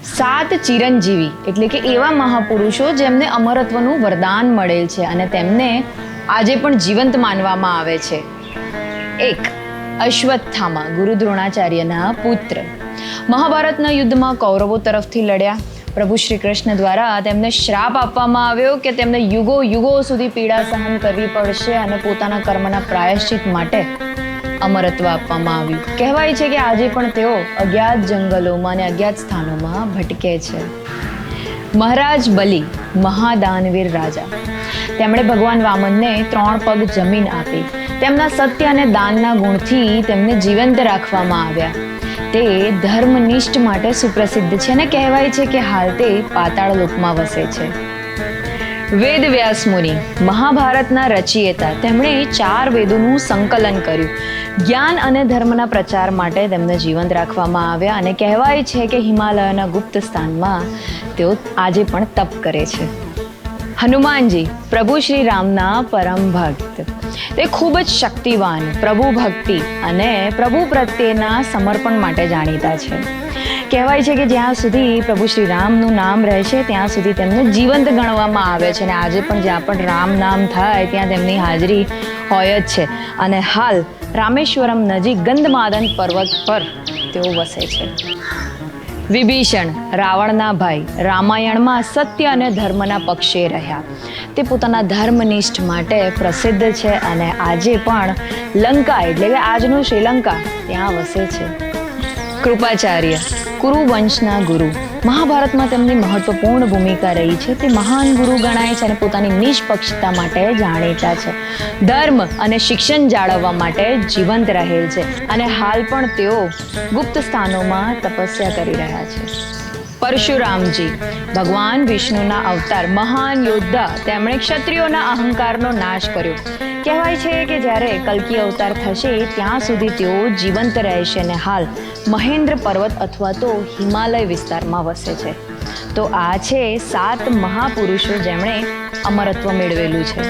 સાત ચિરંજીવી એટલે કે એવા મહાપુરુષો જેમને અમરત્વનું વરદાન મળેલ છે અને તેમને આજે પણ જીવંત માનવામાં આવે છે. 1. અશ્વત્થામા ગુરુ દ્રોણાચાર્યના પુત્ર. મહાભારતના યુદ્ધમાં કૌરવો તરફથી લડ્યા. પ્રભુ શ્રી કૃષ્ણ દ્વારા તેમને શ્રાપ આપવામાં આવ્યો કે તેમને યુગો યુગો સુધી પીડા સહન કરવી પડશે અને પોતાના કર્મના પ્રાયશ્ચિત માટે અમરત્વ આપવામાં આવ્યું. કહેવાય છે કે આજે પણ તેઓ અજ્ઞાત જંગલોમાં અને અજ્ઞાત સ્થાનોમાં ભટકે છે. મહારાજ બલિ મહાદાનવીર રાજા. તેમણે ભગવાન વામનને 3 પગ જમીન આપી. તેમના સત્ય અને દાનના ગુણથી તેમને જીવંત રાખવામાં આવ્યા. તે ધર્મનિષ્ઠ માટે સુપ્રસિદ્ધ છે અને કહેવાય છે કે હાલ તે પાતાળ લોકમાં વસે છે. વેદ વ્યાસ મુનિ મહાભારતના રચયિતા. તેમણે 4 વેદોનું સંકલન કર્યું. જ્ઞાન અને ધર્મના પ્રચાર માટે તેમને જીવંત રાખવામાં આવ્યા અને કહેવાય છે કે હિમાલયના ગુપ્ત સ્થાનમાં તેઓ આજે પણ તપ કરે છે. હનુમાનજી પ્રભુ શ્રી રામના પરમ ભક્ત. તે ખૂબ જ શક્તિવાન, પ્રભુ ભક્તિ અને પ્રભુ પ્રત્યેના સમર્પણ માટે જાણીતા છે. કહેવાય છે કે જ્યાં સુધી પ્રભુ શ્રી રામનું નામ રહેશે ત્યાં સુધી તેમને જીવંત ગણવામાં આવે છે અને આજે પણ જ્યાં પણ રામ નામ થાય ત્યાં તેમની હાજરી હોય જ છે. અને હાલ રામેશ્વરમ નજીક ગંધમાદન પર્વત પર તેઓ વસે છે. વિભીષણ રાવણના ભાઈ. રામાયણમાં સત્ય અને ધર્મના પક્ષે રહ્યા. તે પોતાના ધર્મનિષ્ઠ માટે પ્રસિદ્ધ છે અને આજે પણ લંકા એટલે કે આજનું શ્રીલંકા ત્યાં વસે છે. કૃપાચાર્ય કુરુવંશના ગુરુ. મહાભારતમાં તેમની મહત્વપૂર્ણ ભૂમિકા રહી છે. તે મહાન ગુરુ ગણાય છે અને પોતાની નિષ્પક્ષતા માટે જાણીતા છે. ધર્મ અને શિક્ષણ જાળવવા માટે જીવંત રહેલ છે અને હાલ પણ તેઓ ગુપ્ત સ્થાનોમાં તપસ્યા કરી રહ્યા છે. પરશુરામજી ભગવાન વિષ્ણુના અવતાર, મહાન યોદ્ધા. તેમણે ક્ષત્રિયોના અહંકારનો નાશ કર્યો. કહેવાય છે કે જ્યારે કલ્કી અવતાર થશે ત્યાં સુધી તેઓ જીવંત રહેશે અને હાલ મહેન્દ્ર પર્વત અથવા તો હિમાલય વિસ્તારમાં વસે છે. તો આ છે 7 મહાપુરુષો જેમણે અમરત્વ મેળવેલું છે.